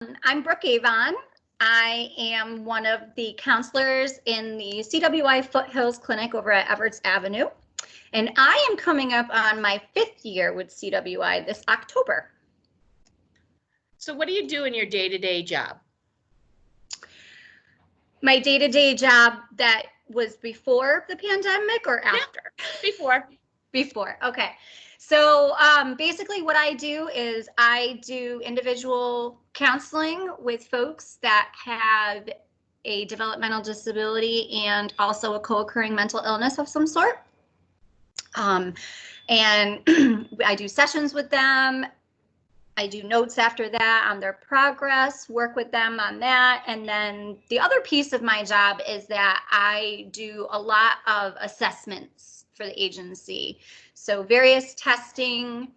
I'm Brooke Avon. I am one of the counselors in the CWI Foothills Clinic over at Everett's Avenue. And I am coming up on my 5th year with CWI this October. So what do you do in your day-to-day job? My day-to-day job that was before the pandemic or after? Yeah, before. Before, okay. So basically what I do is I do individual counseling with folks that have a developmental disability and also a co-occurring mental illness of some sort. And I do sessions with them. I do notes after that on their progress, work with them on that. And then the other piece of my job is that I do a lot of assessments for the agency. So various testing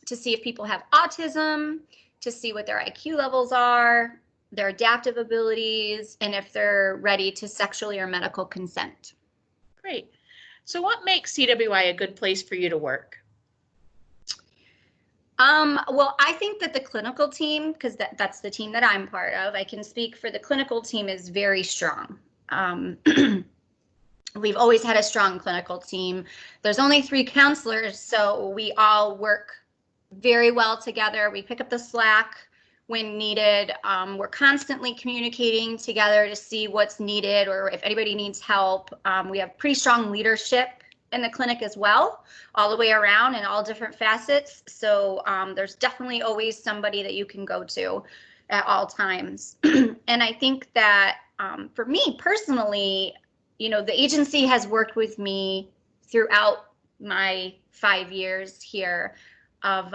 to see if people have autism, to see what their IQ levels are, their adaptive abilities, and if they're ready to sexually or medical consent. Great. So what makes CWI a good place for you to work? Well, I think that the clinical team, because that's the team that I'm part of, I can speak for the clinical team, is very strong. We've always had a strong clinical team. There's only 3 counselors, so we all work very well together. We pick up the slack when needed. We're constantly communicating together to see what's needed or if anybody needs help. We have pretty strong leadership in the clinic as well, all the way around in all different facets. So there's definitely always somebody that you can go to at all times. And I think that for me personally, you know, the agency has worked with me throughout my 5 years here of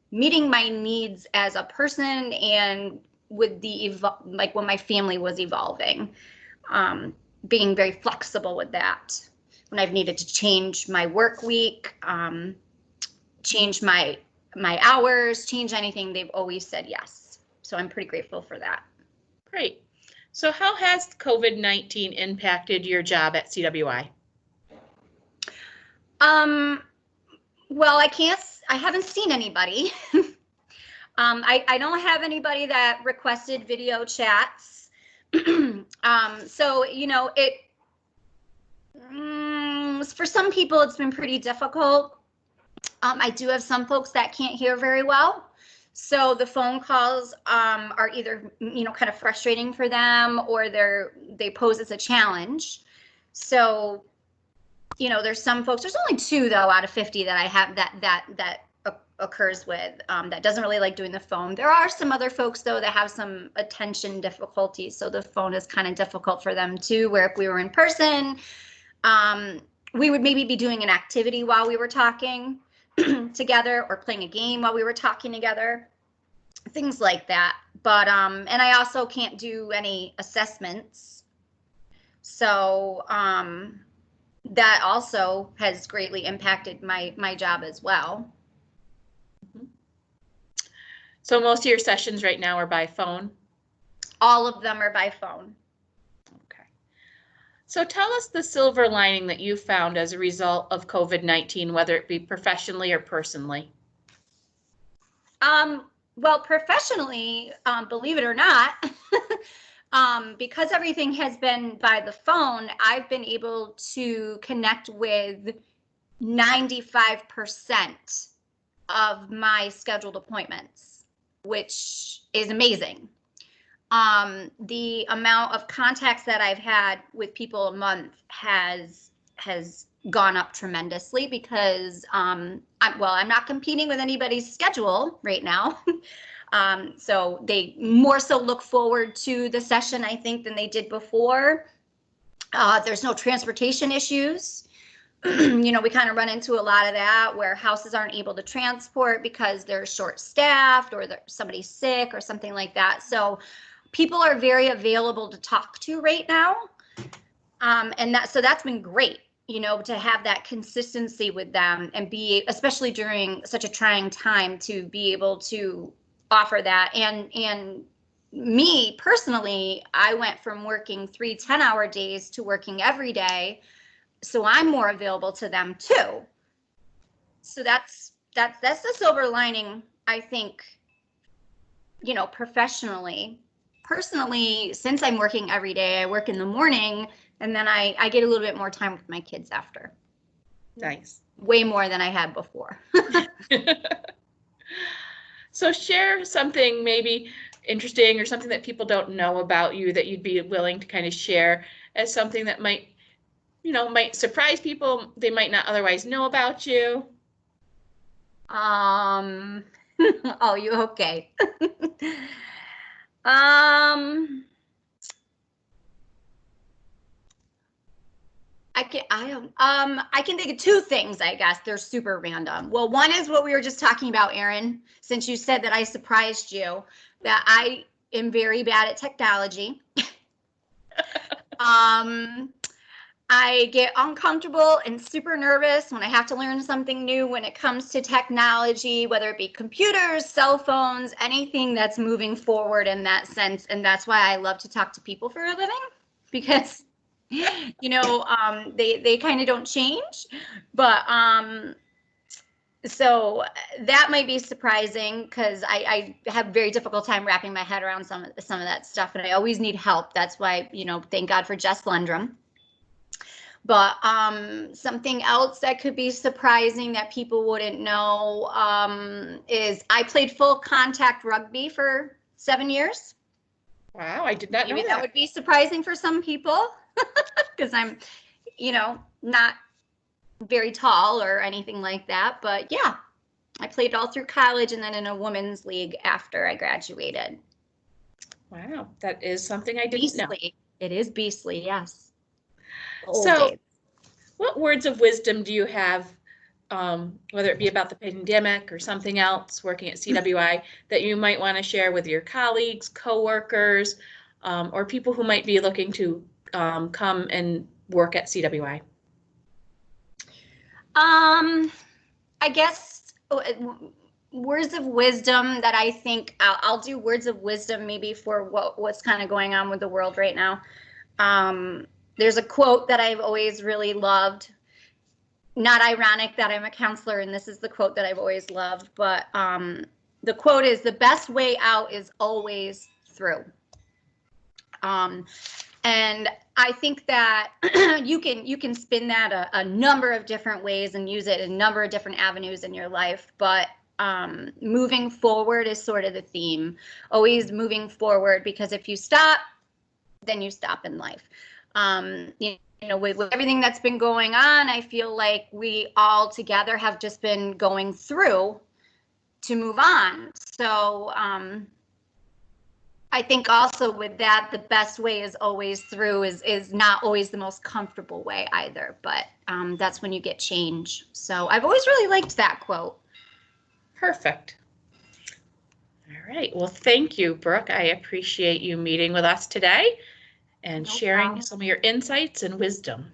meeting my needs as a person and with the like when my family was evolving, being very flexible with that. When I've needed to change my work week, change my hours, change anything, they've always said yes. So I'm pretty grateful for that. Great. So how has COVID-19 impacted your job at CWI? Well, I haven't seen anybody. I don't have anybody that requested video chats. So, you know, for some people, it's been pretty difficult. I do have some folks that can't hear very well. So the phone calls are either, you know, kind of frustrating for them or they pose as a challenge. So, you know, there's some folks, there's only 2 though out of 50 that I have that occurs with that doesn't really like doing the phone. There are some other folks though that have some attention difficulties. So the phone is kind of difficult for them too, where if we were in person, we would maybe be doing an activity while we were talking together or playing a game while we were talking together, things like that. But and I also can't do any assessments. So that also has greatly impacted my job as well. So most of your sessions right now are by phone? All of them are by phone. Okay. So tell us the silver lining that you found as a result of COVID-19, whether it be professionally or personally. Well, professionally, believe it or not, because everything has been by the phone, I've been able to connect with 95% of my scheduled appointments, which is amazing. The amount of contacts that I've had with people a month has gone up tremendously because I'm not competing with anybody's schedule right now. So they more so look forward to the session, I think, than they did before. There's no transportation issues. You know, we kind of run into a lot of that where houses aren't able to transport because they're short-staffed or somebody's sick or something like that. So people are very available to talk to right now. And so that's been great, you know, to have that consistency with them and be, especially during such a trying time, to be able to offer that. And me personally, I went from working 3 10-hour days to working every day. So I'm more available to them too. So that's the silver lining, I think, you know, professionally. Personally, since I'm working every day, I work in the morning and then I get a little bit more time with my kids after. Nice. Way more than I had before. So share something maybe interesting or something that people don't know about you that you'd be willing to kind of share as something that might, you know, might surprise people. They might not otherwise know about you. Oh, you okay? Um, I can think of two things, I guess. They're super random. Well, one is what we were just talking about, Erin, since you said that I surprised you, that I am very bad at technology. Um, I get uncomfortable and super nervous when I have to learn something new when it comes to technology, whether it be computers, cell phones, anything that's moving forward in that sense. And that's why I love to talk to people for a living, because you know, they kind of don't change. But so that might be surprising because I have a very difficult time wrapping my head around some of that stuff, and I always need help. That's why, you know, thank God for Jess Lundrum. But something else that could be surprising that people wouldn't know is I played full contact rugby for 7 years. Wow, I did not know Maybe that. that would be surprising for some people because I'm, you know, not very tall or anything like that. But yeah, I played all through college and then in a women's league after I graduated. Wow, that is something I didn't know. Beastly. It is beastly, yes. Old So, days. what words of wisdom do you have, whether it be about the pandemic or something else working at CWI, that you might want to share with your colleagues, coworkers, or people who might be looking to come and work at CWI? I guess words of wisdom that I think I'll do words of wisdom maybe for what's kind of going on with the world right now. There's a quote that I've always really loved. Not ironic that I'm a counselor and this is the quote that I've always loved, but the quote is, "The best way out is always through." And I think that you can spin that a number of different ways and use it in a number of different avenues in your life. But moving forward is sort of the theme. Always moving forward, because if you stop, then you stop in life. You know, with everything that's been going on, I feel like we all together have just been going through to move on. So I think also with that, the best way is always through is not always the most comfortable way either, but that's when you get change. So I've always really liked that quote. Perfect. All right. Well, thank you, Brooke. I appreciate you meeting with us today and No sharing problem. some of your insights and wisdom.